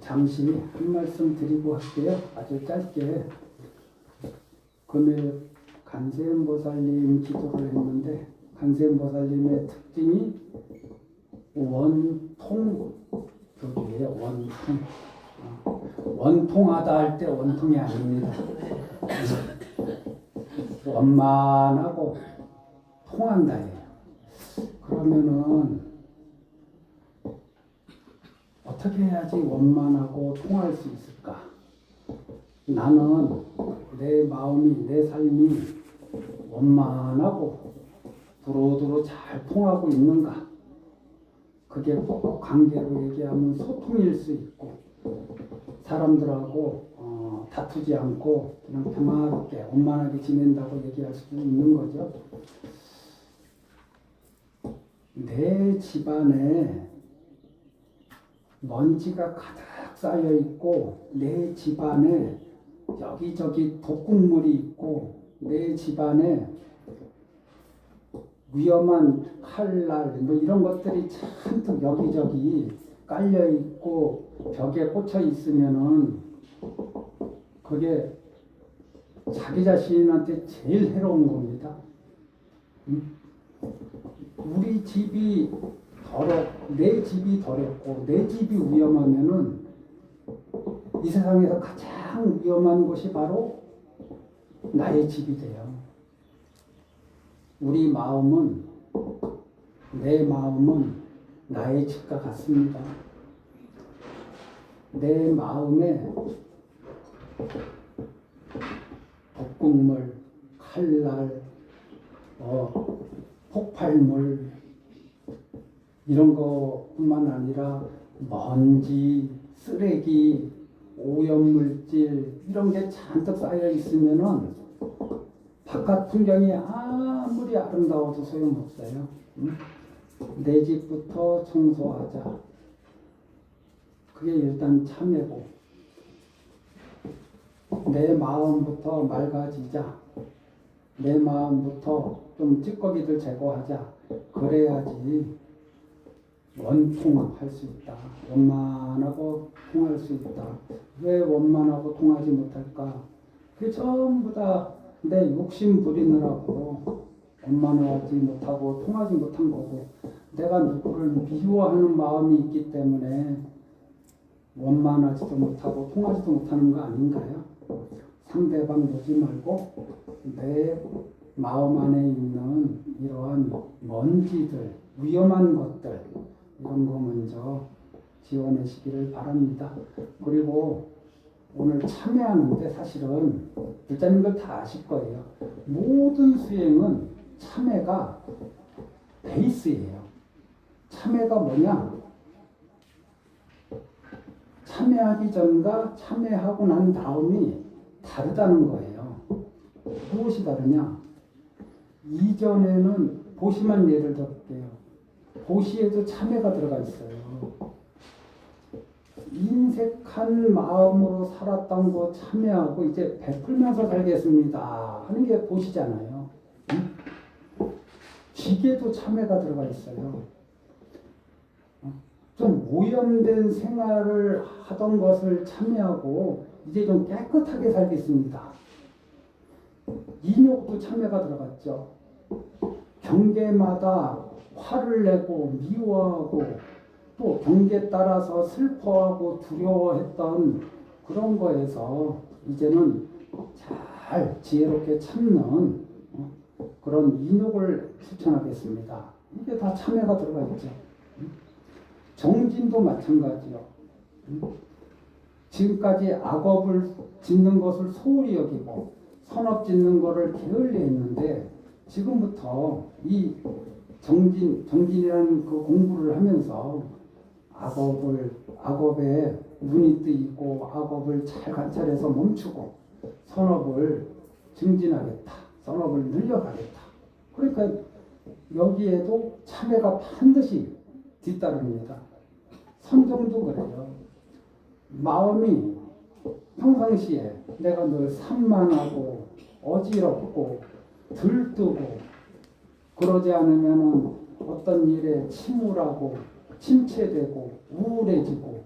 잠시 한 말씀 드리고 할게요. 아주 짧게. 금일 간세음보살님 기도를 했는데, 간세음보살님의 특징이 원통 교주예요. 원통. 원통하다 할 때 원통이 아닙니다. 원만하고 통한다예요. 그러면은 어떻게 해야지 원만하고 통할 수 있을까? 나는 내 마음이, 내 삶이 원만하고 두루두루 잘 통하고 있는가? 그게 꼭 관계로 얘기하면 소통일 수 있고, 사람들하고 다투지 않고 그냥 평화롭게 원만하게 지낸다고 얘기할 수도 있는 거죠. 내 집안에 먼지가 가득 쌓여 있고, 내 집안에 여기저기 독극물이 있고, 내 집안에 위험한 칼날 뭐 이런 것들이 잔뜩 여기저기 깔려 있고 벽에 꽂혀 있으면은 그게 자기 자신한테 제일 해로운 겁니다. 우리 집이 내 집이 더럽고 내 집이 위험하면은 이 세상에서 가장 위험한 곳이 바로 나의 집이 돼요. 우리 마음은, 내 마음은 나의 집과 같습니다. 내 마음에 독극물, 칼날, 폭발물 이런 것뿐만 아니라 먼지, 쓰레기, 오염물질 이런 게 잔뜩 쌓여 있으면은 바깥 풍경이 아무리 아름다워도 소용없어요. 내 집부터 청소하자. 그게 일단 참회고, 내 마음부터 맑아지자. 내 마음부터 좀 찌꺼기들 제거하자. 그래야지 원통할 수 있다. 원만하고 통할 수 있다. 왜 원만하고 통하지 못할까? 그게 전부 다 내 욕심 부리느라고 원만하지 못하고 통하지 못한 거고, 내가 누구를 미워하는 마음이 있기 때문에 원만하지도 못하고 통하지도 못하는 거 아닌가요? 상대방 보지 말고 내 마음 안에 있는 이러한 먼지들, 위험한 것들 이런 거 먼저 지워내시기를 바랍니다. 그리고 오늘 참회하는데 사실은 불자님들 다 아실 거예요. 모든 수행은 참회가 베이스예요. 참회가 뭐냐? 참회하기 전과 참회하고 난 다음이 다르다는 거예요. 무엇이 다르냐? 이전에는 보시만 예를 들게요. 보시에도 참회가 들어가 있어요. 인색한 마음으로 살았던 거 참회하고 이제 베풀면서 살겠습니다 하는 게 보시잖아요. 지게도 참회가 들어가 있어요. 좀 오염된 생활을 하던 것을 참회하고 이제 좀 깨끗하게 살겠습니다. 인욕도 참회가 들어갔죠. 경계마다 화를 내고 미워하고 또 경계에 따라서 슬퍼하고 두려워했던 그런 거에서 이제는 잘 지혜롭게 참는 그런 인욕을 추천하겠습니다. 이게 다 참회가 들어가 있죠. 정진도 마찬가지요. 지금까지 악업을 짓는 것을 소홀히 여기고 선업 짓는 것을 게을리 했는데, 지금부터 이 정진이라는 그 공부를 하면서 악업에 눈이 뜨이고 악업을 잘 관찰해서 멈추고 선업을 증진하겠다. 선업을 늘려가겠다. 그러니까 여기에도 참회가 반드시 뒤따릅니다. 선정도 그래요. 마음이 평상시에 내가 늘 산만하고 어지럽고 들뜨고 그러지 않으면 어떤 일에 침울하고 침체되고 우울해지고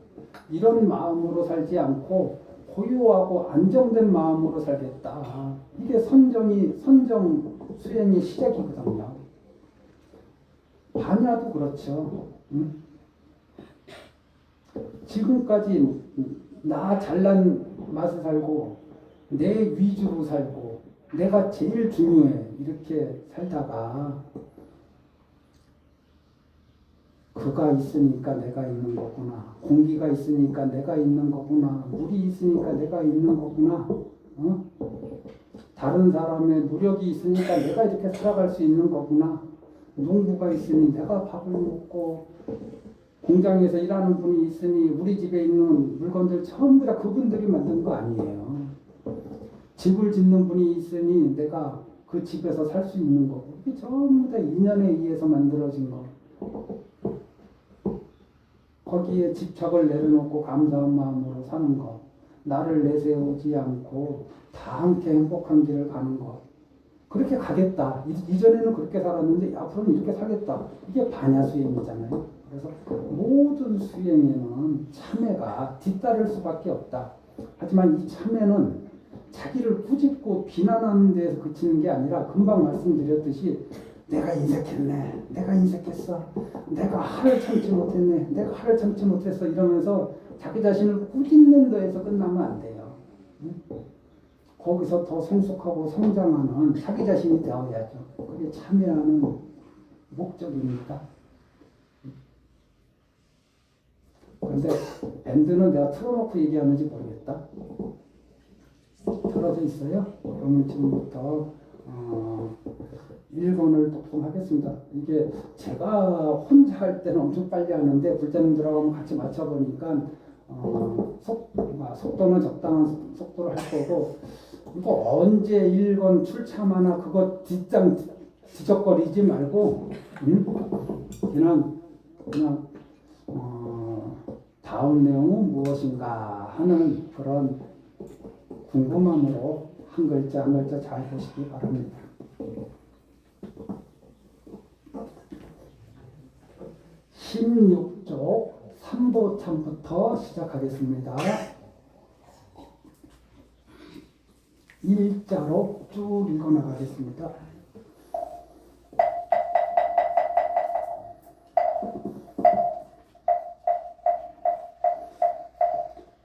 이런 마음으로 살지 않고 고요하고 안정된 마음으로 살겠다. 이게 선정 수행의 시작이거든요. 반야도 그렇죠. 응? 지금까지 나 잘난 맛을 살고 내 위주로 살고 내가 제일 중요해 이렇게 살다가 그가 있으니까 내가 있는 거구나. 공기가 있으니까 내가 있는 거구나. 물이 있으니까 내가 있는 거구나. 어? 다른 사람의 노력이 있으니까 내가 이렇게 살아갈 수 있는 거구나. 농부가 있으니 내가 밥을 먹고 공장에서 일하는 분이 있으니 우리 집에 있는 물건들 전부 다 그분들이 만든 거 아니에요. 집을 짓는 분이 있으니 내가 그 집에서 살 수 있는 거고 이게 전부 다 인연에 의해서 만들어진 거. 거기에 집착을 내려놓고 감사한 마음으로 사는 것, 나를 내세우지 않고 다 함께 행복한 길을 가는 것, 그렇게 가겠다. 이전에는 그렇게 살았는데 앞으로는 이렇게 살겠다. 이게 반야 수행이잖아요. 그래서 모든 수행에는 참회가 뒤따를 수밖에 없다. 하지만 이 참회는 자기를 꾸짖고 비난하는 데에서 그치는 게 아니라 금방 말씀드렸듯이 내가 인색했네. 내가 인색했어. 내가 화를 참지 못했네. 내가 화를 참지 못했어. 이러면서 자기 자신을 꾸짖는 데에서 끝나면 안 돼요. 거기서 더 성숙하고 성장하는 자기 자신이 되어야죠. 그게 참여하는 목적입니다. 그런데 밴드는 내가 틀어놓고 얘기하는지 모르겠다. 틀어져 있어요? 그러면 지금부터 1권을 독송하겠습니다. 이게 제가 혼자 할 때는 엄청 빨리 하는데 불자님들하고 같이 맞춰보니까 속도는 적당한 속도로 할 거고 이거 언제 1권 출참하나 그거 뒷장 뒤적거리지 말고 그냥 다음 내용은 무엇인가 하는 그런 궁금함으로 한 글자 한 글자 잘 보시기 바랍니다. 16쪽 3보참부터 시작하겠습니다. 일자로 쭉 읽어나가겠습니다.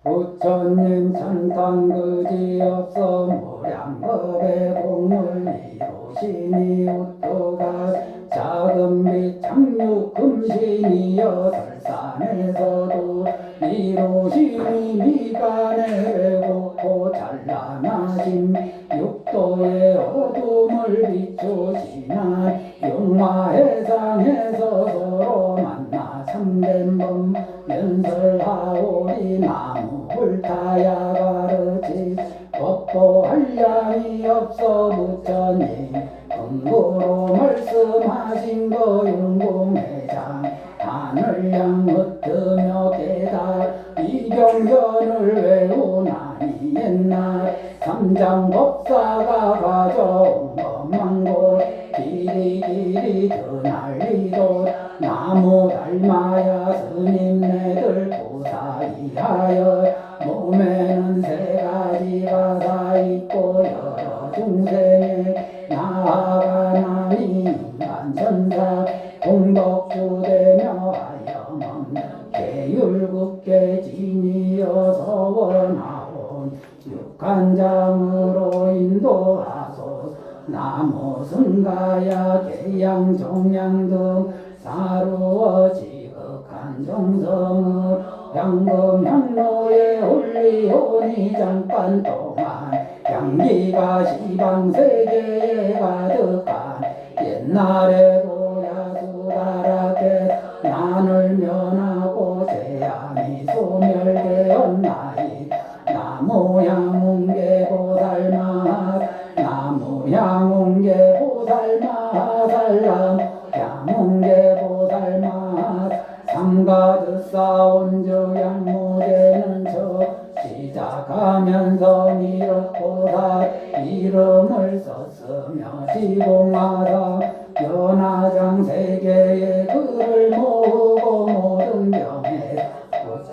부처님 찬탄 그지없어 모량법의 공을 이루시니 우토가 작은 빛 착륙 금신이여 설산에서도 이루시니 미간에 왜곡고 찬란하신 육도의 어둠을 비추시나 용화해상에서 서로 만나 참된 법 연설하오리 나무 불타야 가르치 법도 한량이 없어 부처님 근거로 말씀하신 거 용공회장 하늘양 흩으며 깨달 이경전을 외우나니 옛날 삼장법사가 가져온 것만 곧 길이길이 드날리도 나무 닮아야 스님네들 고사이하여 몸에는 세 가지가 사있고 여러 중생에 나아가나니 인간 천사 공덕주되며 하염없는 계율국계 진이어서 원하온 육간장으로 인도하소서. 나무 승가야 계양 정양 등 사루어 지극한 정성을 양금 향로에 홀리오니 잠깐 동안 향기가 시방세계에 가득한 옛날에도 야수다랗게 난을 면하고 재앙이 소멸되었나이 나무향웅계 보살마 나무향웅계 보살마 살람 향웅계 보살마 삼가득 쌓온즉 양무제는 저 시작하면서 미륵보살 이름을 썼으며 지공하다 연화장 세계의 글을 모으고 모든 병에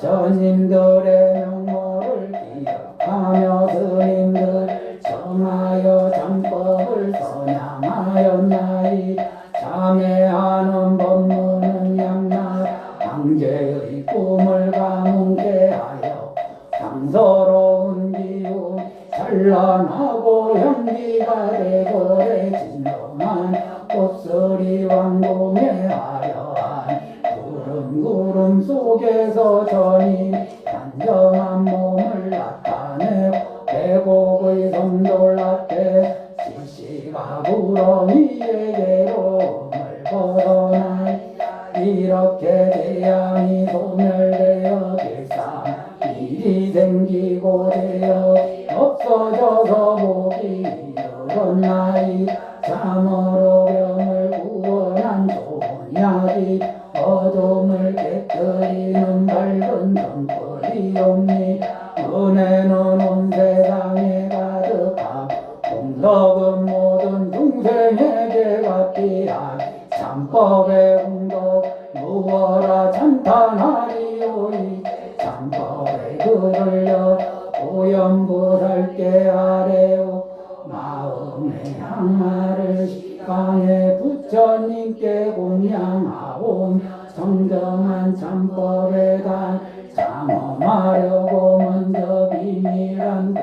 부처님들의 명모를 기억하며 스님들 정하여 장법을 선양하였나이. 참회하는 법문은 양나 양재의 꿈을 가문케 하여 상서로운 기운 찬란하고 향기가 되고래 진동한 꽃소리 왕궁에 화려한 구름 속에서 전이 단정한 몸을 나타내고 계곡의 섬돌 앞에 시시가 구렁이에게로 몸을 벗어나 이렇게 재앙이 소멸되어 길상 일이 생기고 되어 없어져서 복이 이르렀나이. 참으로 병을 구원한 좋은 약이 어둠을 깨뜨리는 밝은 등불이옵니. 은혜는 온 세상에 가득함 공덕은 모든 중생에게 갚이한 참법의 공덕 무어라 찬탄하리오이. 참법의 글을 오염보살께 아래오. 마음의 향마를 식강에 부처님께 공양하오며 정정한 참법에 단 장엄하려고 먼저 비밀한 글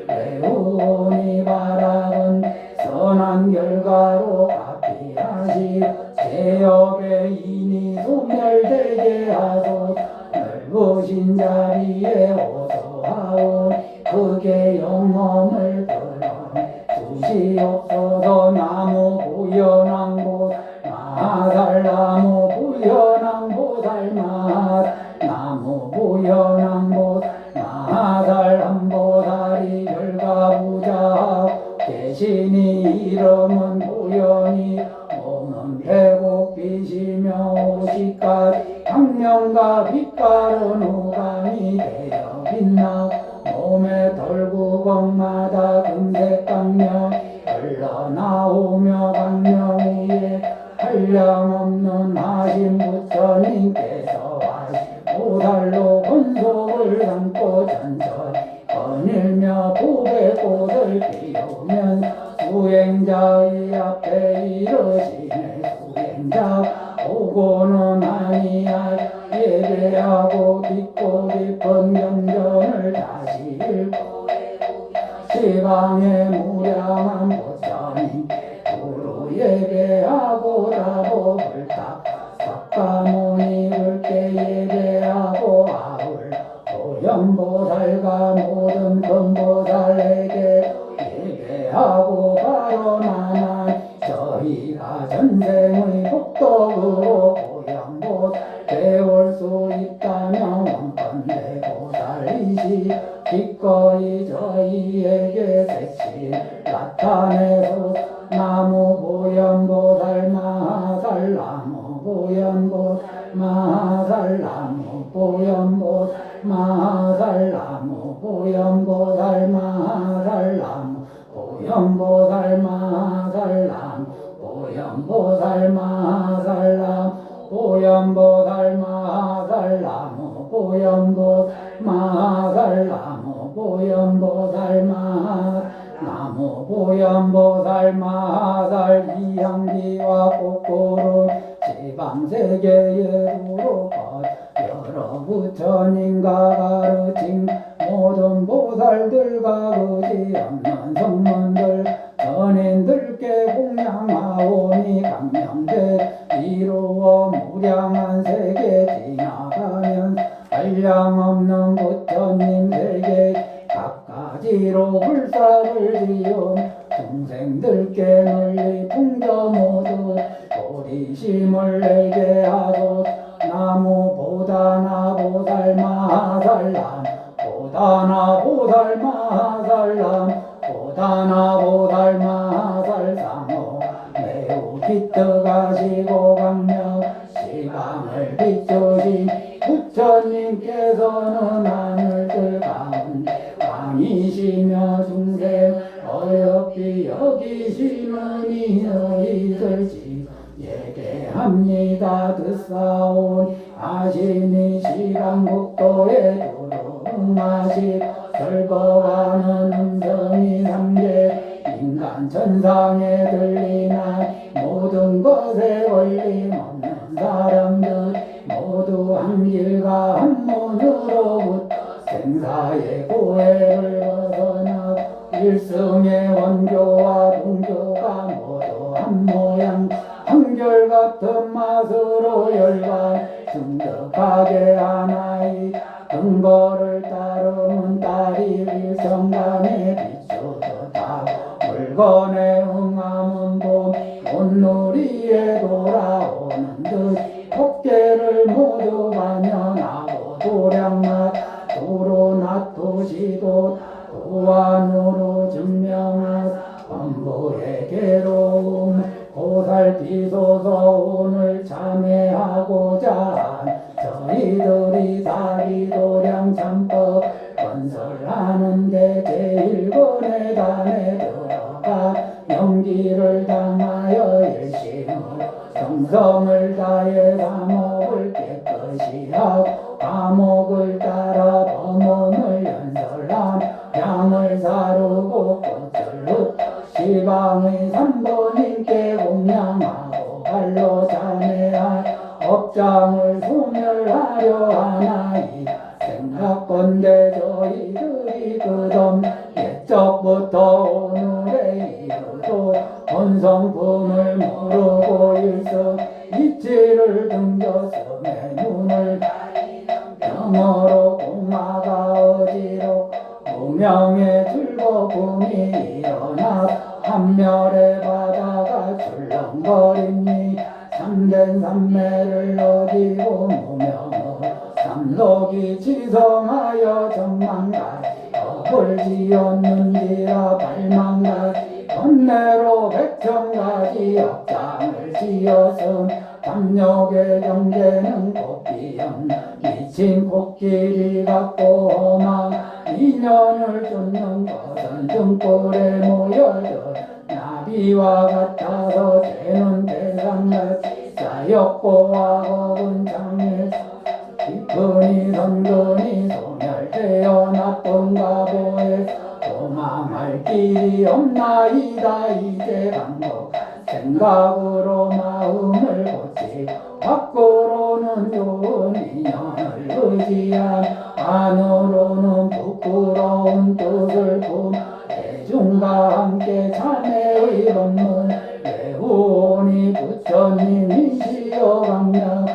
외우니 바라건 선한 결과로 갚이하시. 제업의 인이 소멸되게 하소. 넓으신 자리에 호소하오. 크게 영험을 주시옵소서. 나무 부연왕보 마살 나무 부연왕보살 나무 부연왕보 마살 한보살이 결과부자하고 계시니 이름은 부연이 몸은 배고프시며 오시까지 강령과 빛깔은 우강이 되어 빛나 몸의 덜구멍마다 금색 강령 흘러나오며 강령 위에 한량없는 하신 부처님께서 보살로 권속을 담고 전설 거닐며 보배꽃을 피우면 수행자의 앞에 이르시네. 수행자 보고는 아니야. 예배하고 깊고 깊은 경전을 다시 읽고 시방에 무량한 부처님 구루 예배하고 다복을 딱 석가모니들께 예배하고 아울 오염보살과 모든 금보살에게 예배하고 바로 나만 저희가 전생의 복덕으로 오염보살 배울 수 있다면 원건대 보살이시. 기꺼이 저희에게 색시 나타내소. 나무 보현보살 마살 나무 보현보살 마살 나무 보현보살 마살 나무 보현보살 마살 나무 보현보살 마살 나무 보현보살 마살 나무 보현보살 마살 나무 보현보살 마살 나무 보현보살 마살 나무 보현보살 마살 이향기와 꽃구름 지방세계에 두루 여러 부처님과 가르친 모든 보살들과 그지없는 성문들 전인들께 공양하오니 강명대 이루어 무량한 세계 지나가면 한량없는 부처님 세계 각가지로 불사를 지어 중생들께 널리 풍저 모두 도리심을 내게 하소. 나무 보다나 보살 마살람 보다나 보살 마살람 보다나 보살 마살상호 매우 기특하시고 강력 시방을 비추신 부처님께서는 하늘들 가운데 왕이시며 중생 어여삐 여기시는 이너희들 예배합니다. 듣사온 아시니 시방국도에 도로응하시 설거하는 음성이 삼계 인간 천상에 들리나 모든 것에 걸림없는 사람들 모두 한 길과 한 문으로부터 생사의 고해를 벗어나 일승의 원교와 동교가 모두 한 모양 한결같은 맛으로 열반 중득하게 하나이 근거를 따르면 딸이 일성간에 비추듯하고 물건에 응하면 봄 온누리에 돌아오는 듯 법계를 모두 반영하고 도량맛 도로 놔두시도 도안으로 증명한 범부의 괴로움 고살피소서 오늘 참회하고자 한 저희들이 다리도량 참법 건설하는데 제1권의 단에 들어가 연기를 당하여 일심으로 정성을 다해 감옥을 깨끗이 하고 감옥을 따라 범음을 연설함 양을 사르고 꽃을 흙 시방의 삼본인께 공양하고 발로 참회할 업장을 소멸하려 하나이 생각건대 저희들이 그덤 옛적부터 오늘에 이르도 본성품을 모르고 일성 이치를 등졌음에 눈을 영어로 공화가 어지럽 무명의 즐거움이 일어나 한멸의 바다가 출렁거리니 참된 삼매를 얻이고 무명으로 삼록이 지성하여 정망가지 업을 지었는지라 발망가지 번뇌로 백천가지 업장을 지었음 담력의 경계는 꽃비연 미친 코끼리 같고 험한 인연을 쫓는 것은 등불에 모여져 나비와 같아서 되는 대상같이 쌓였고 악업은 장애 깊으니 선근이 소멸되어 나쁜 가보에 도망할 길이 없나이다 이제 방법 생각으로 마음을 고치 밖으로는 좋은 인연을 의지한 안으로는 부끄러운 뜻을 품 대중과 함께 참회의 법문 외우오니 부처님이시여 강명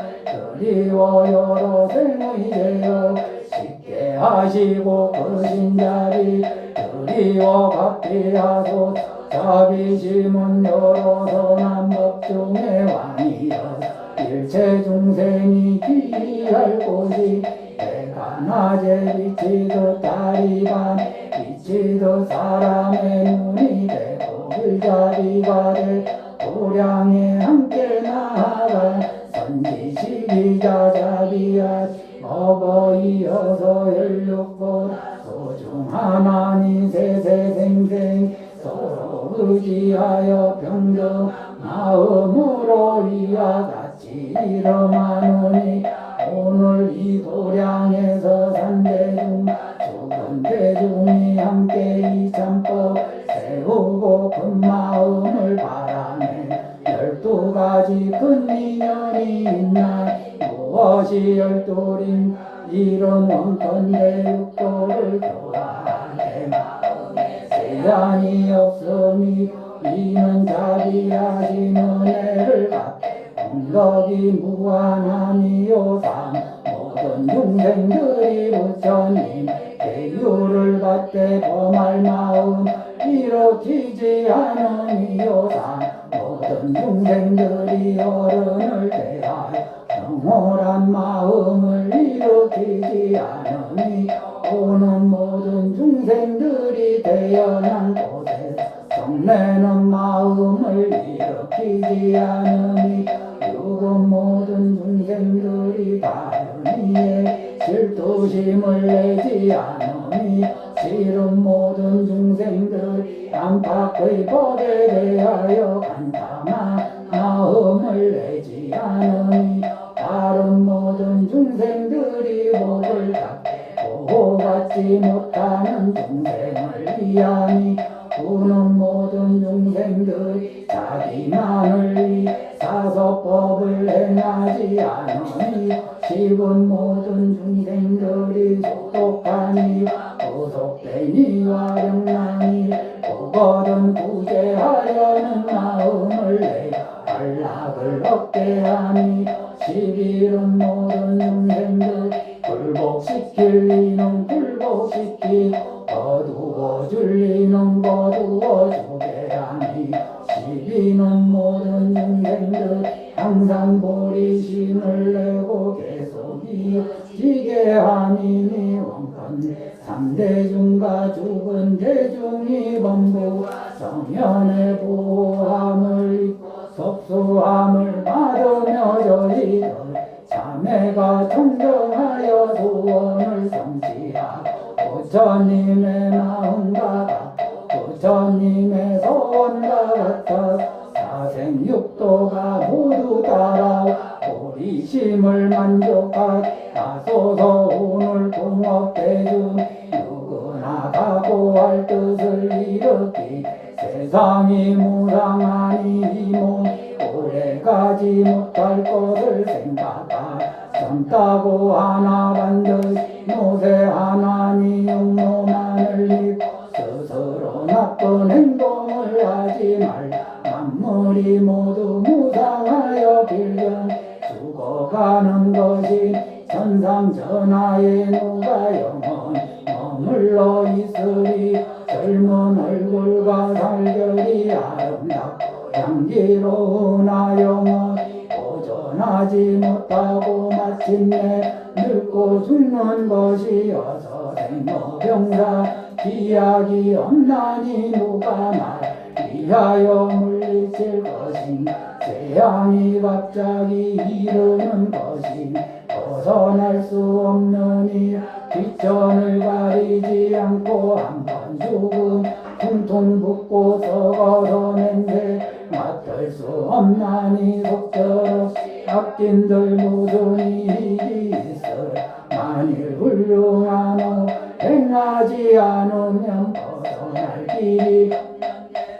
그리워 여러 생의 제여 쉽게 하시고 크신 자비 그리워 갚이하소 자비심은 여러 선한 법 중에 왕이여 일체 중생이 귀할 곳이 해가 낮에 비치듯 달이 밤에 비치듯 사람의 눈이 되고 길자리가 돼 도량에 함께 나아가 선지시기자 자비야 어버이여서 16곳 소중하나니 세세생생 서로 의지하여 평등 마음으로 이와 같이 일어나노니 오늘 이 도량에서 산대중 죽은 대중이 함께 이 참법 세우고 큰 마음을 바라네 12가지 큰 인연이 있나 무엇이 12린 이런 원건대 육도를 교화하네 마음에 제한이 없으니 이는 자비하신 은혜를 갚게 공덕이 무한하니요상 모든 중생들이 부처님 대유를 받되 범할 마음 일으키지 않으니요상 모든 중생들이 어른을 대하여 영원한 마음을 일으키지 않으니 오는 모든 중생들이 태어난 곳에 성내는 마음을 일으키지 않으니 육은 모든 중생들이 다르니에 질투심을 내지 않으니 실은 모든 중생들이 안팎의 법에 대하여 간담한 마음을 내지 않으니 다른 모든 중생들이 받지 못하는 중생을 위하니 우는 모든 중생들이 자기만을 위해 사서법을 행하지 않으니 십은 모든 중생들이 속독하니 구속되니와 영랑이 오거든 구제하려는 마음을 내 안락을 얻게 하니 십일은 모든 중생들 굴복시킬 이는 굴복시키고 거두어줄 이는 거두어주게 하니 십이는 모든 중생들 항상 보리심을 내고 계속 이어지게 하니 원건 삼대중과 죽은 대중이 범부 정연의 보호함을 입고 속수함을 받으며 저희들 자매가 청정하여 소원을 성취하고 부처님의 마음과 부처님의 소원과 같아 사생육도가 모두 따라 보리심을 만족하소서. 오늘 공업대중 누구나 각오할 뜻을 일으키 세상이 무상하니 이 몸 오래가지 못할 것을 생각하 젊다고 하나 반드시 노쇠하나니 육로만을 믿고 스스로 나쁜 행동을 하지 말라. 만물이 모두 무상하여 빌경 죽어가는 것이 천상천하에 누가 영원 머물러 있으리. 젊은 얼굴과 살결이 아름답고 향기로우나 영원히 보존하지 못하고 마침내 늙고 죽는 것이어서 생로병사 기약이 없나니 누가 날 위하여 물리칠 것인가. 재앙이 갑자기 이르는 것이 벗어날 수 없느니 뒷전을 가리지 않고 한번 죽음 퉁퉁 붓고 썩어서 냄새 맡을 수 없나니 속절없이 악진들 무슨 일이 있어. 만일 훌륭한 행하지 않으면 벗어날 길이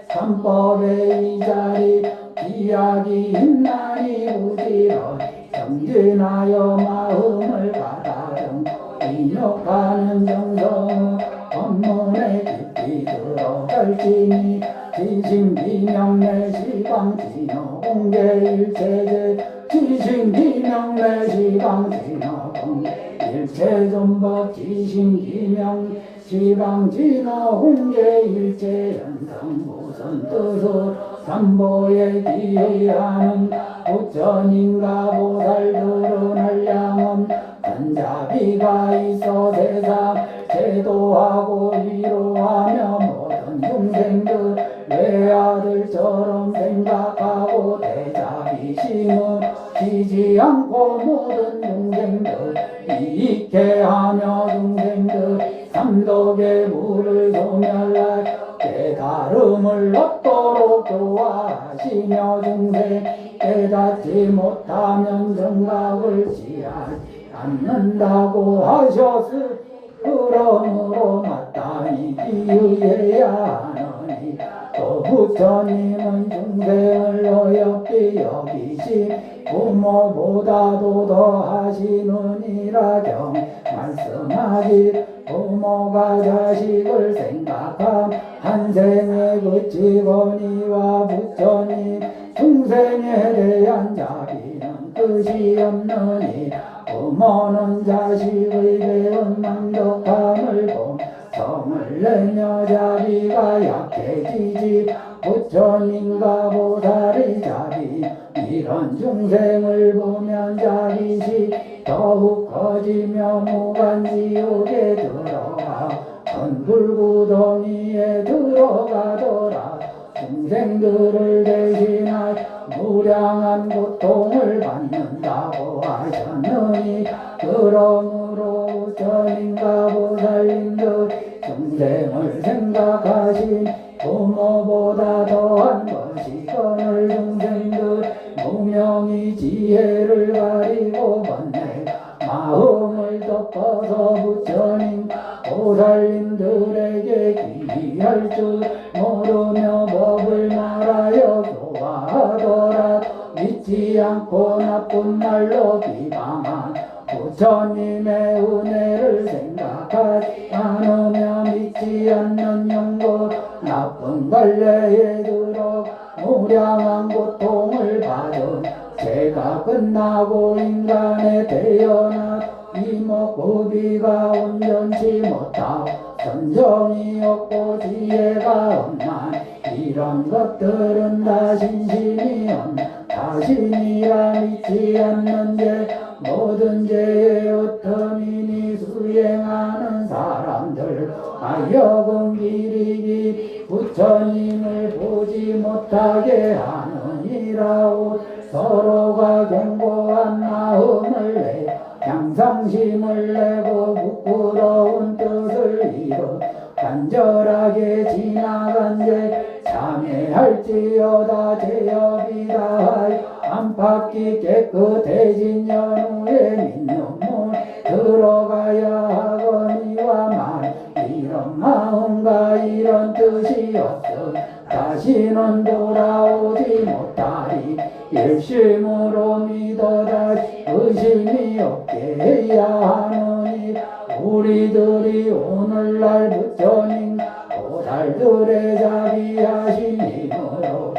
삼법의 이 자리 기약이 있나니 부지런히 정진하여 마음을 가다듬 인욕하는 정성은 법문에 깊이 들어갈지니 지신비명내 시방진어 공개일체제 지신비명내 시방진어 공개일체존법 지신비명 시방진어 공개일체연성 무슨 뜻으로 삼보에 기하는 부처님과 보살들은 한량은 한자비가 있어 세상 제도하고 위로하며 모든 중생들 외아들처럼 생각하고 대자비심은 지지 않고 모든 중생들 이익해 하며 중생들 삼독의 물을 소멸하여 깨달음을 얻도록 교화하시며 중생 깨닫지 못하면 정각을 취하지 않는다고 하셨으니 그러므로 마땅히 기의해야 하느니 또 부처님은 중생을 어여삐 여기시 부모보다도 더하시느니라 경 말씀하기 부모가 자식을 생각함 한 생에 그치거니와 부처님 중생에 대한 자비는 끝이 없느니 부모는 자식의 배운 만족함을 본 성을 내며 자비가 약해지지 부처님과 보살의 자비 이런 중생을 보면 자비시 더욱 커지며 무간지옥에 들어가 큰 불구덩이에 들어가더라. 중생들을 대신하여 무량한 고통을 받는다고 하셨느니 그러므로 부처님과 보살님들 중생을 생각하신 부모보다 더한 것이 오늘 중생들 무명이 지혜를 가리고 번뇌 마음을 덮 섞어서 부처님 보살님들에게 기할 줄 모르며 법을 말하여 교화하더라. 믿지 않고 나쁜 말로 비방한 부처님의 은혜를 생각하지 않으며 믿지 않는 영고 나쁜 관례에 들어 무량한 고통을 받은 죄가 끝나고 인간에 태어나 이목구비가 온전치 못하고 선정이 없고 지혜가 없나 이런 것들은 다 신심이 없나 자신이라 믿지 않는 죄 모든 죄의 어떠민이 수행하는 사람들 하여금 길이 부처님을 보지 못하게 하느니라오. 서로가 견고한 마음을 내 양상심을 내고 부끄러운 뜻을 이루 간절하게 지나간 죄 참회할지어다. 죄업이다 안팎이 깨끗해진 연후에 민눈물 들어가야 하거니와 말 이런 마음과 이런 뜻이 없어 다시는 돌아오지 못하리. 일심으로 믿어다 의심이 없게 해야 하느니 우리들이 오늘날 부처님 보살들의 자비하신 힘으로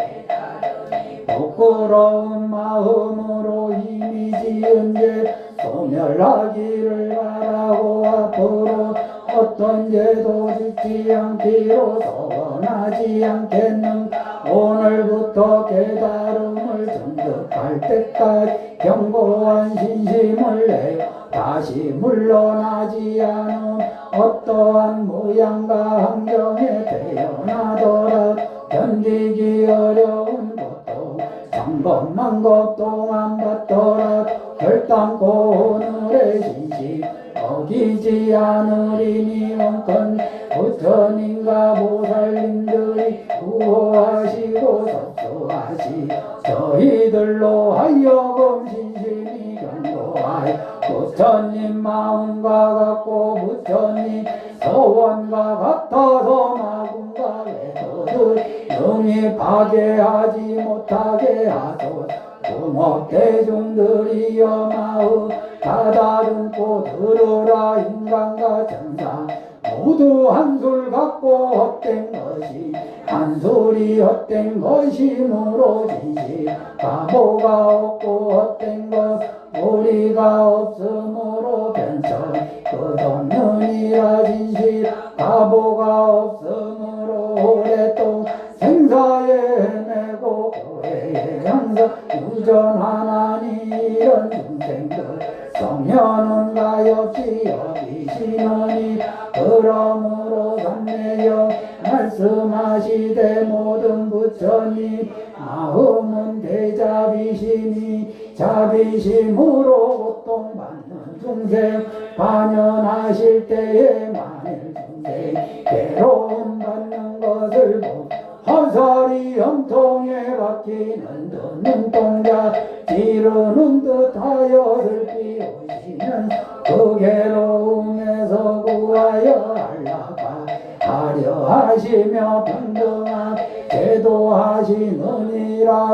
부끄러운 마음으로 이미 지은 죄 소멸하기를 바라고 앞으로 어떤 죄도 짓지 않기로 소원하지 않겠는 오늘부터 깨달음을 증득할 때까지 견고한 신심을 내 다시 물러나지 않은 어떠한 모양과 환경에 태어나더라 견디기 어려운 고통 장것만 고통안 받더라 결단코 오늘의 신심 어기지 않으리니 원컨 부처님과 보살님들이 구호하시고 섭수하시 저희들로 하여금 신심이 견고하여 부처님 마음과 같고 부처님 서원과 같아서 마음과 외도들 능히 파괴하지 못하게 하소서. 부모 대중들이여 마음 가다듬고 들으라. 인간과 천사 모두 한술 갖고 헛된 것이 한술이 헛된 것이므로 진실 바보가 없고 헛된 것 우리가 없으므로 변천 끝없느니라. 진실 바보가 없으므로 오랫동 생사에 헤매고 고해에 항상 유전하나니 이런 중생들 성현은 가엾이 여기시느니 그러므로 삼매여 말씀하시되 모든 부처님 마음은 대자비시니 자비심으로 고통받는 중생 반연하실 때에 만일 중생 괴로움 받는 것을 보고 화살이 형통에 박히는 듯 눈동자 찌르는 듯하여 슬피 오시는 그 괴로움에서 구하여 안락하 하려 하시며 평등한 제도하시느니라.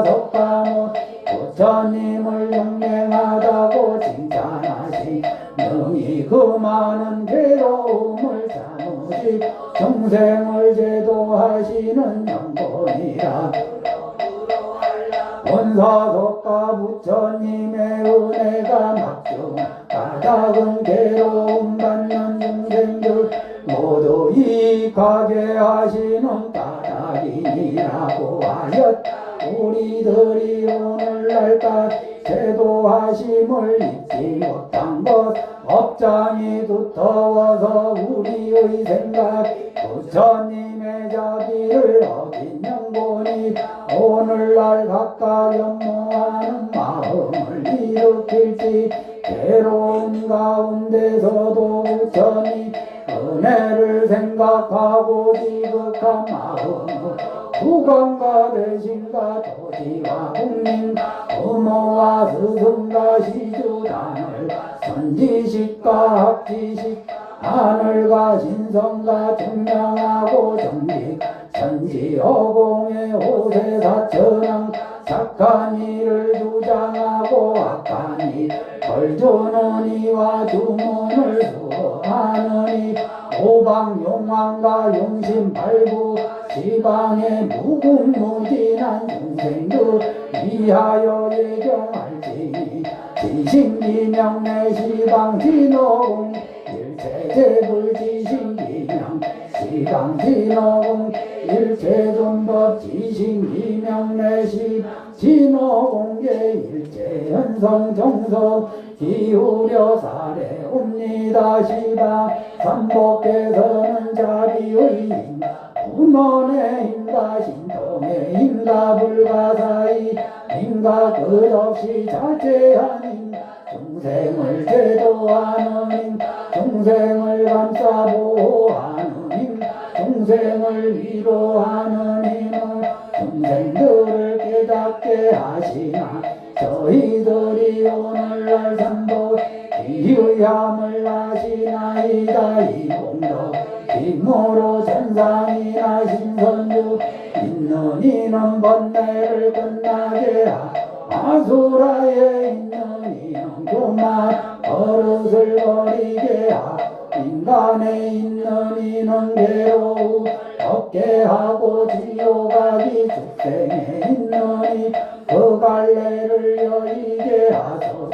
석가모 부처님을 용맹하다고 칭찬하시 능히 그 많은 괴로움을 참으시 중생을 제도하시는 영본이라. 본사석가 부처님의 은혜가 막중 까닭은 괴로움 받는 중생들 모두 이익하게 하시는 까닭이니라고 하였다. 우리들이 오늘날까지 제도하심을 잊지 못한 것 업장이 두터워서 우리의 생각 부처님의 자비를 어긴 영본이 오늘날 각각 연모하는 마음을 일으킬지 괴로운 가운데서도 부처님 은혜를 생각하고 지극한 마음을 국왕과 대신과 도지와 국민 부모와 스승과 시주단을 선지식과 학지식 하늘과 신성과 증명하고 정직 천지어공의 호세사천왕 착한 일을 주장하고 악한 일 벌주는 이와 주문을 수하느니 오방용왕과 용심발부 지방의 무궁무진한 중생들 위하여 예경할지니 지신기명내 시방진호공 일체제불지신기명 시방진호공 일체존법 지신기명내 진호공계 일체현성정성 기울여 사례옵니다. 시방 삼복께서는 자비의 힘 분원의 힘과 신통의 힘과 불가사의 힘과 끝없이 자제한 힘 중생을 제도하는 힘 중생을 감싸 보호하는 힘 중생을 위로하는 힘은 중생들을 깨닫게 하시나 저희들이 오늘날 삼보 기의함을 하시나이다. 이 공덕 힘으로 천상이나 신선주 있는 이는 번뇌를 끝나게 아수라에 있는 이는 교만 버릇을 버리게 인간에 있는 이는 괴로움 없게 하고 지옥하기 축생에 있느니 그 갈래를 여의게 하소.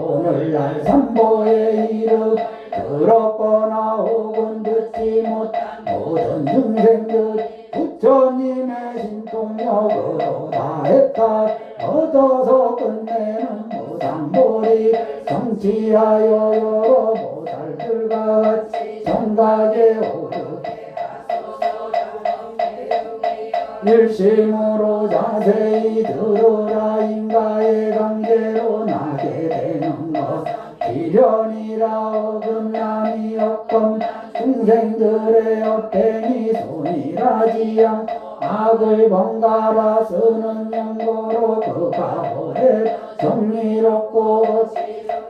오늘날 삼보의 이름 들었거나 혹은 듣지 못한 모든 중생들 부처님의 신통력으로 다했다 얻어서 끝내는 무상보리 성취하여 여러 보살들과 같이 정각에 오르게 일심으로 자세히 들으라. 인가의 강제로 나게 되는 것 비련이라 어긋남이 없건 중생들의 업행이 손이라지양 악을 번갈아 쓰는 연고로 그가 오래 정리롭고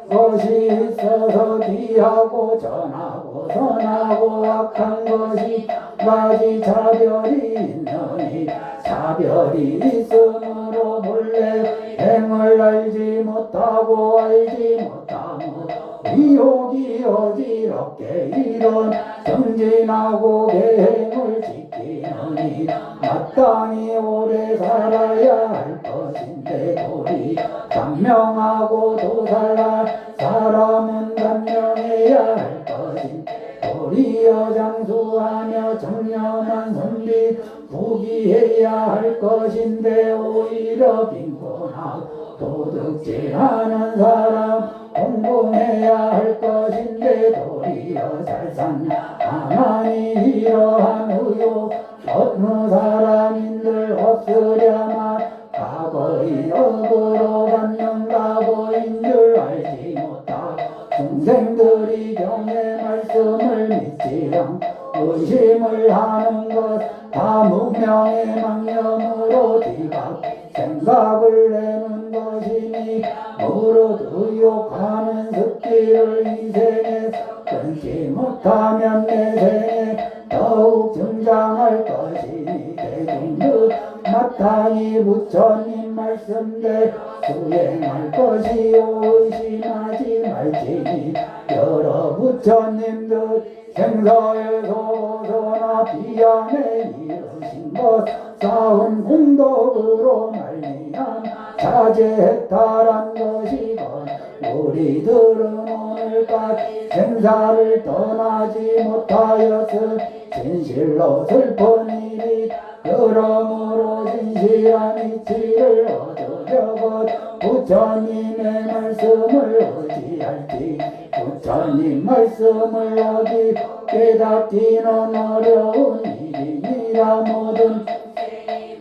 것이 있어서 귀하고 전하고 선하고 악한 것이 가지 차별이 있느니 차별이 있으므로 본래 행을 알지 못하고 알지 못하므로 위혹이 어지럽게 이런 정진하고 계행을 지키느니 마땅히 오래 살아야 할 것인데 도리 단명하고 도살할 사람은 단명해야 할 것인데 도리여 장수하며 청렴한 선비 부기해야 할 것인데 오히려 빈곤하고 도둑질하는 사람 공공해야 할 것인데 도리어 잘 샀냐 하나니 이러한 의욕 어느 사람인들 없으려만 과거의 억으로 받는 과거인 줄 알지 못하고 중생들이 경의 말씀을 믿지 않고 의심을 하는 것 다 무명의 망념으로 뒤가 생각을 내는 것이니 무릇 의욕하는 습기를 이 생에 끊지 못하면 내 생에 더욱 증장할 것이니 대중들 마땅히 부처님 말씀대 수행할 것이요 의심하지 말지니 여러 부처님들 생사에서 벗어나 비안에 이르신 것 쌓은 공덕으로 말미암 자제했다란 것이건 우리들은 오늘까지 생사를 떠나지 못하였으 진실로 슬픈 일이 그러므로 진실한 이치를 얻으려고 부처님의 말씀을 의지할지 부처님 말씀을 어디 깨닫기는 어려운 일이니라 모든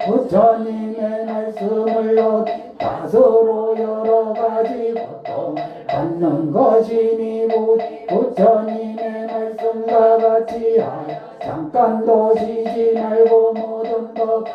부처님의 말씀을 어디 다스로 여러 가지 고통 받는 것이니 부처님의 말씀과 같이 잠깐도 쉬지 말고 모든 것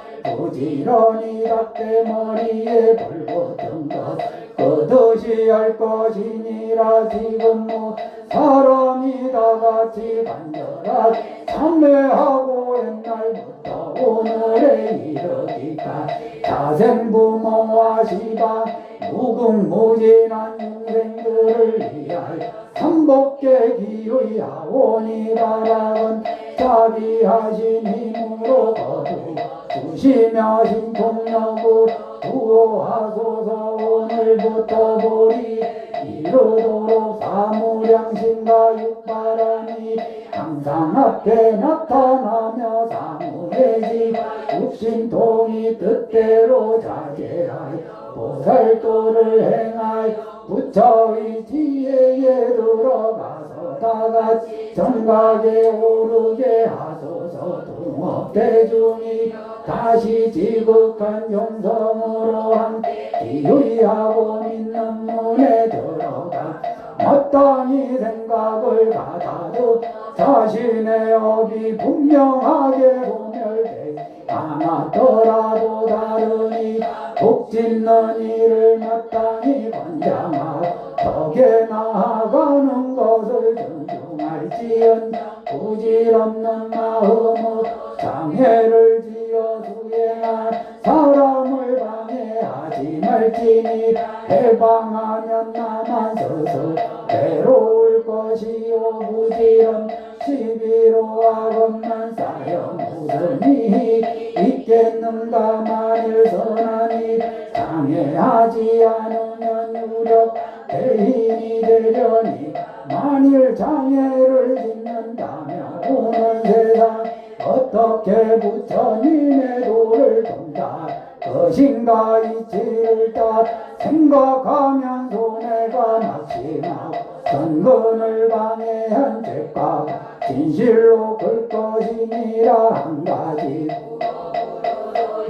부지런히 닭대 머리에 불 붙은 것 그것이 할 것이니라. 지금 뭐 사람이 다 같이 간절하게 참회하고 옛날부터 오늘에 이르기까지 자생부모와 시방 무궁무진한 인생들을 위하여 삼복계 기의하오니. 바라건 자비하신 힘으로 거두시며 신통력을 구호하소서. 오늘부터 보리 이르도록 사무량심과 육바람이 항상 앞에 나타나며 사무의지 육신통이 뜻대로 자제하여 보살도를 행하여 부처의 지혜에 들어가서 다같이 정각에 오르게 하소서. 동업대중이 다시 지극한 용성으로 함께 기의하고 믿는 문에 들어가 마땅히 생각을 가다도 자신의 업이 분명하게 소멸되지 않았더라도 다르니 복짓는 일을 마땅히 권장하고 덕에 나아가는 것을 존중할지언 부질없는 마음으로 장애를 지어 수행한 사람을 방해하지 말지니 해방하면 나만 스스로 괴로울 것이요 부지런 시비로 악업만 쌓여 무슨 이익 있겠는가. 만일 선한 일 장애하지 않으면 유력 대인이 되려니 만일 장애를 짓는다면 오는 세상 어떻게 부처님의 도를 통다 것인가. 이치를 딱 생각하면 손해가 막심하고 선근을 방해한 죄가 진실로 클 것이니라. 한 가지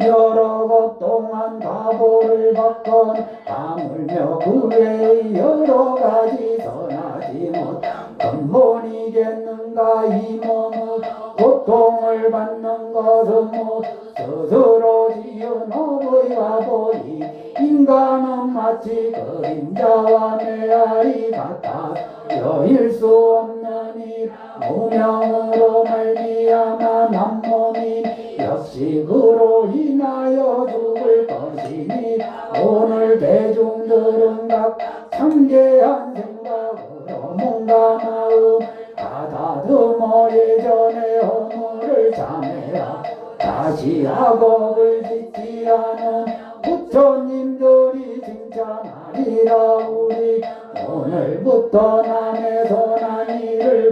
여러 것 동안 가보를 받건 하물며 그 외의 여러 가지 선하지 못 근본이겠는가. 이 몸의 고통을 받는 것은 못 스스로 지은 업의가 보이 인간은 마치 그림자와 메아리 같아 여일 수 없는 일 무명으로 말미암아 남몸이 역시 그로 인하여 죽을 것이니 오늘 대중들은 각 참계한 생각으로 몸과 마음 가다듬어 예전의 허물을 참회하 다시 악업을 짓지 않은 부처님들이 칭찬하리라. 우리 오늘부터 남의 선한 일을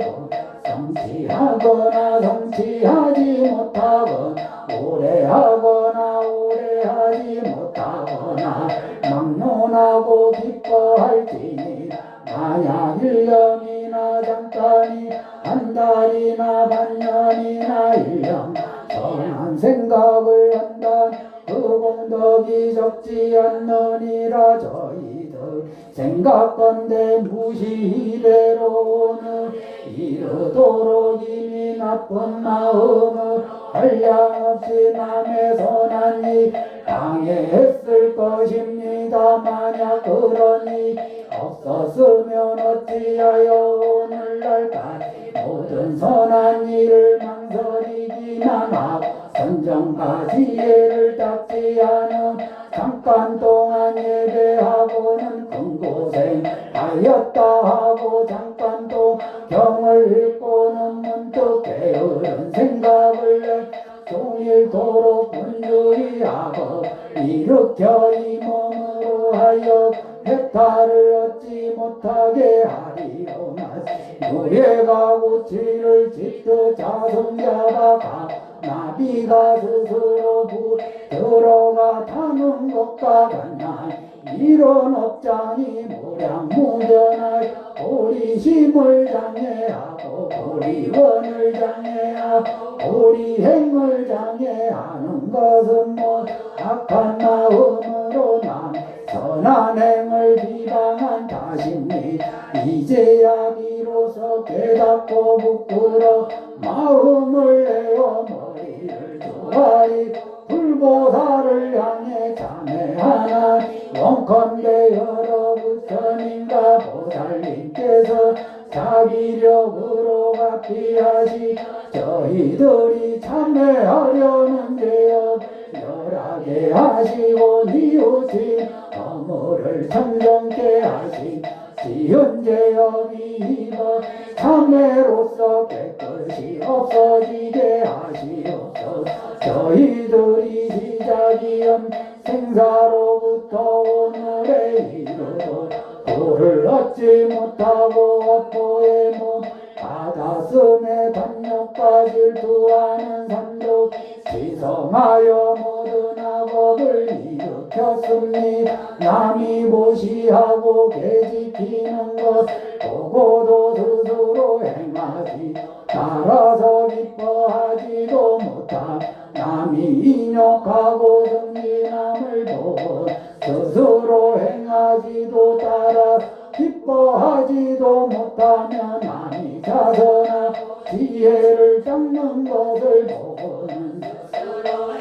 성취하거나 성취하지 못하거나 오래하거나 오래하지 못하거나 막론하고 기뻐할지니 만약 1년이나 잠깐이 한 달이나 반년이나 1년 선한 생각을 한다 그 공덕이 적지 않느니라. 저희들 생각건대 무시대로 오늘 이르도록 이미 나쁜 마음을 한량없이 남의 선한 일 방해했을 것입니다. 만약 그런 일 없었으면 어찌하여 오늘날까지 모든 선한 일을 망설이기만 하고 선정과 지혜를 닦지 않은 잠깐 동안 예배하고는 큰고생 하였다 하고 잠깐 또 경을 읽고는 문득 게으른 생각을 내 종일토록 분주히하고 일으켜 이 몸으로 하여 해탈을 얻지 못하게 하리오나. 노예가 고치를 짓듯 자성자가 나비가 스스로 들어가 타는 것과 같나. 이런 업장이 무량무변할 보리심을 장애하고 보리원을 장애하고 보리행을 장애하는 것은 뭐 악한 마음으로 난 선한 행을 비방한 탓입니. 이제야 비로소 깨닫고 부끄러 마음을 내어 머리 이를 두가리 불보살을 향해 참회하나 원컨대 여러 부처님과 보살님께서 자비력으로 갚이하시 저희들이 참회하려는 죄업 열하게 하시고 이웃인 허물을 청정케 하신 지은 죄업이 입어 참회로서 깨끗이 없어지게 하시옵소서. 저희들이 시작이은 생사로부터 오늘에 이르러 도를 얻지 못하고 업보의 몸 받았음에 반역과 질투하는 산도 지성하여 모든 악업을 일으켰습니다. 남이 무시하고 계집히는 것 보고도 스스로 행하지 따라서 기뻐하지도 못함. 남이 인욕하고 정진함을 보고 스스로 행하지도 따라 기뻐하지도 못하면 남이 자선하 지혜를 닦는 것을 보고는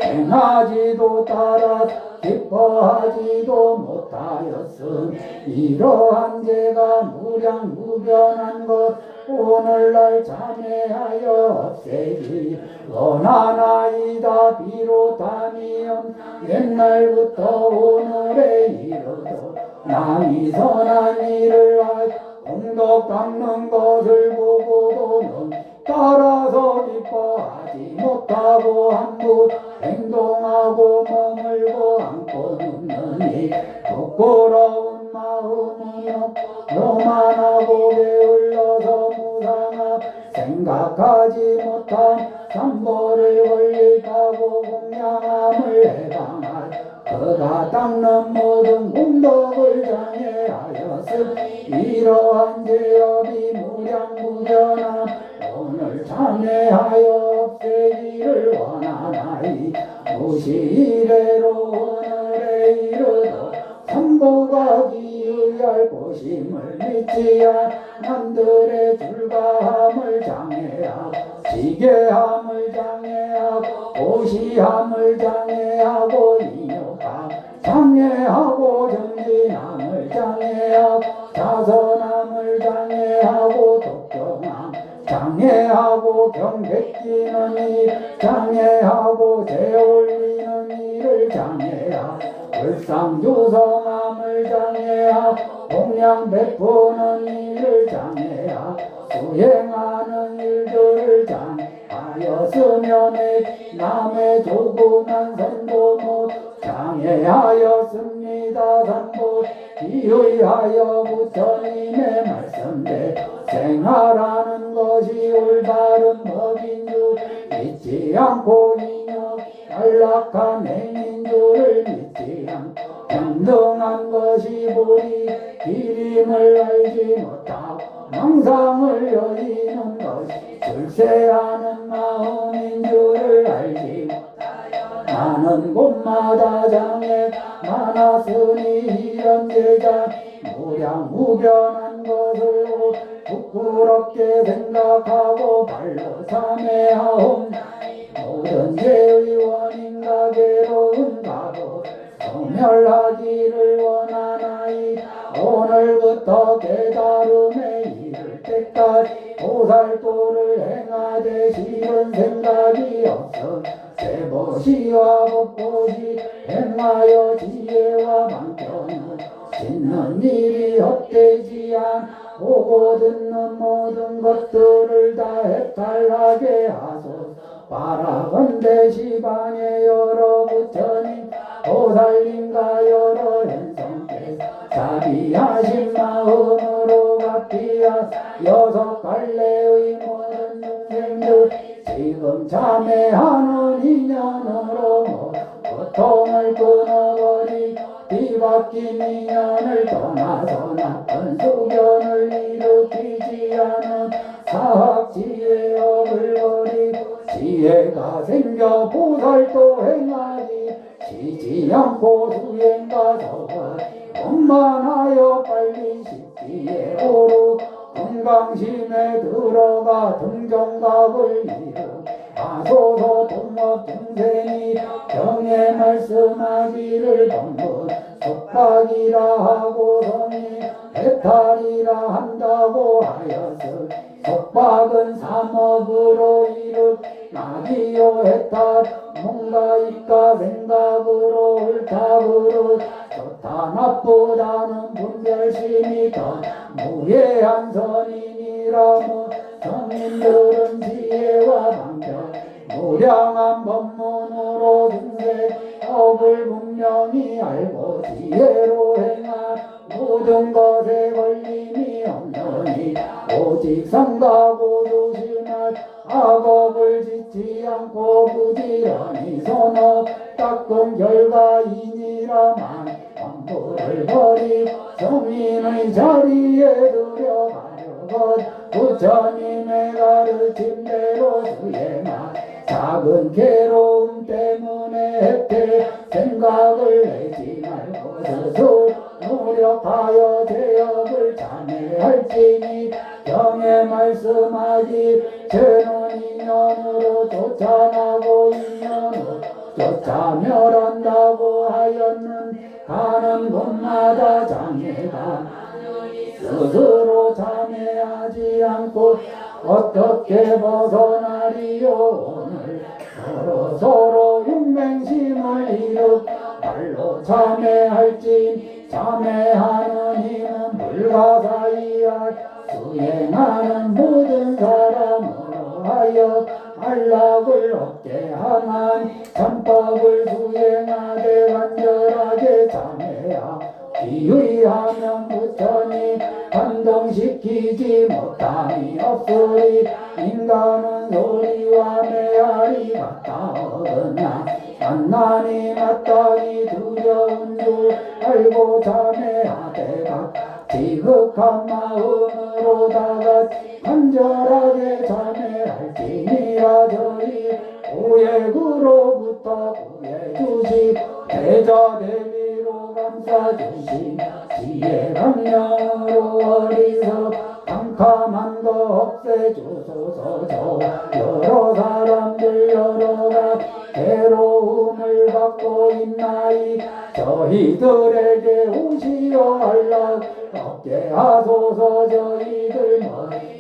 행하지도 따라 기뻐하지도 못하였음. 이러한 죄가 무량무변한 것 오늘날 참회하여 없애기 원하나이다. 비롯하니엄 옛날부터 오늘에 이르러 남이 선한 일을 공덕 닦는 것을 보고도는 따라서 기뻐하지 못하고 함부 행동하고 머물고 안고 눕느니 부끄러운 마음이요 요만하고 게을러서 무상하 생각하지 못한 삼보를 권립하고 공양함을 해방할 그가 닦는 모든 공덕을 장애하였음. 이러한 죄업이 무량무변함 오늘 참회하여 없애기를 원하나이. 무시 이래로 오늘에 이르도 삼보가 기의할 고심을 믿지 않남들의 불가함을 장애하고 지게함을 장애하고 고시함을 장애하고 인욕함 장애하고 정진함을 장애하고 자선함을 장애하고 독경함 장애하고 경백기는 일 장애하고 재올리는 일을 장애하고 불상조성함을 장애하고 공양 베푸는 일을 장애하고 수행하는 일들을 장애하였으면 남의 조그만 선도 못 장애하였습니다. 삼보 기의하여 부처님의 말씀대 생활하는 것이 올바른 법인 줄 믿지 않고 인욕 안락한 행인 줄을 믿지 않고 평등한 것이 보리 길임을 알지 못하고 망상을 여기는 것이 출세하는 마음인 줄을 알지 못하여 나는 곳마다 장애 많았으니 이런 제자 무량무변한 것을 부끄럽게 생각하고 발로 참회하옵나니 모든 죄의 원인과 괴로운 가도 소멸하기를 원하나이. 오늘부터 깨달음에 이를 때까지 보살도를 행하되 싫은 생각이 없어 세보시와 법보시 행하여 지혜와 만편을 짓는 일이 헛되지 않 보고 듣는 모든 것들을 다 해탈하게 하소서. 바라건대 시방의 여러 부처님 보살님과 여러 현성께서 자비하신 마음으로 갚이하 여섯 갈래의 모든 중생들 지금 참회하는 인연으로 고통을 끊어버리 뒤바뀐 인연을 떠나서 나쁜 소견을 일으키지 않은 사학지혜업을 버리고 지혜가 생겨 보살도 행하니 쉬지 않고 수행과 서원 원만하여 빨리 십지에 오르 건강심에 들어가 등정각을 이루 하소서 동업 작은 사목으로 일어나기요 했다. 뭔가 있다 생각으로 옳다그릇 좋다 나쁘다는 분별심이 더 무해한 선인이라며 성인들은 지혜와 방편 무량한 법문으로 중생업을 분명히 알고 지혜로 행한 모든 것에 걸림이 없느니 오직 성가고 조심할 악업을 짓지 않고 부지런히 손업 닦은 결과이니라만 왕부를 버리고 성인의 자리에 들여가려건 부처님의 가르침대로 수행한 작은 괴로움 때문에 혜택 생각을 내지 말고 스스로 노력하여 제업을 참여할지니 경에 말씀하기 죄는 인연으로 쫓아나고 인연으로 쫓아멸한다고 하였는 가는 곳마다 장애가 스스로 참여하지 않고 어떻게 벗어나리요. 오늘 서로 육맹심을 이룩 말로 참여할지 참여하는 힘은 불가사의하 수행하는 모든 사람으로 하여 안락을 얻게 하는 참법을 수행하되 간절하게 참여하 기의하면 부처님 감동시키지 못함이 없으리. 인간은 소리와 메아리 같다 얻으나 만나니 마땅히 두려운 줄 알고 참여하되 지극한 마음으로 다같이 간절하게 참여할지니라. 저희 고액으로부터 구해주시 대자대비로 감싸주신 지혜 강령으로 어리석 캄캄한 거 없애주소서. 저 여러 사람들 여러가 괴로움을 받고 있나이 저희들에게 오시어 알락 얻게 하소서. 저희들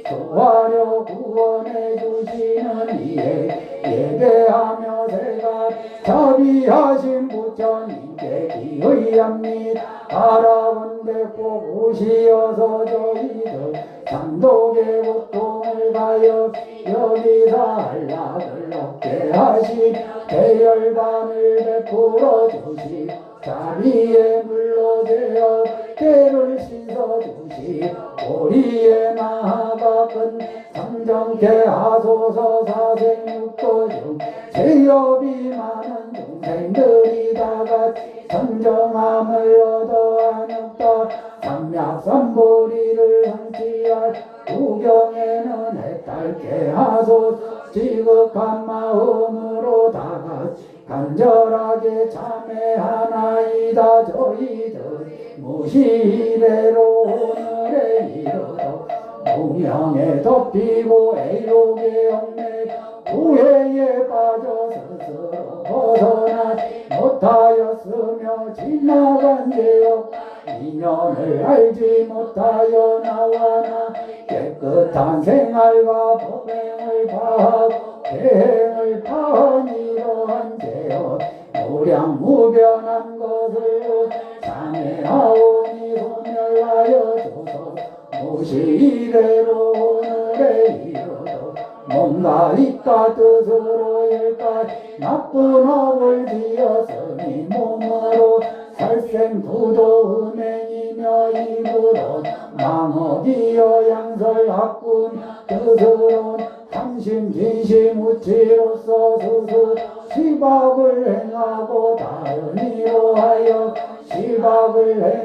소화려 구원해 주시는 이에 예배하며 새가 자비하신 부처님께 기의합니다. 바라본데 꼭 오시어서 저희들 삼독의 고통을 가여 여기서 안락을 얻게 하시 대열반을 베풀어 주시 자비의 물로 되어 때를 씻어 주시 우리의 나아가은 성정케 하소서. 사생육도 중 죄업이 많은 중생들이 다같이 선정함을 얻어 안없다 삼약삼보리를 성취할 구경에는 해탈케 하소서. 지극한 마음으로 다같이 간절하게 참여하나이다. 저희들 무시대로 오늘의 이르도 무명에 덮이고 애욕에 얽매 후회에 빠져 스스로 벗어나지 못하였으며 지나간 죄업 인연을 알지 못하여 나와 나 깨끗한 생활과 법행을 파하고 대행을 파한 이러한 죄업 무량무변한 것을 참여하오니 소멸하여 주소. 무시대로 오늘의 이르도 뭔가 있다 뜻으로 일까 나쁜 업을 지었으니 몸으로 살생부도 은행이며 입으로 망업이여 양설학군 뜻으로 탐심 진심 우치로서 스스 시박을 행하고 다른 이로 하여 시박을 행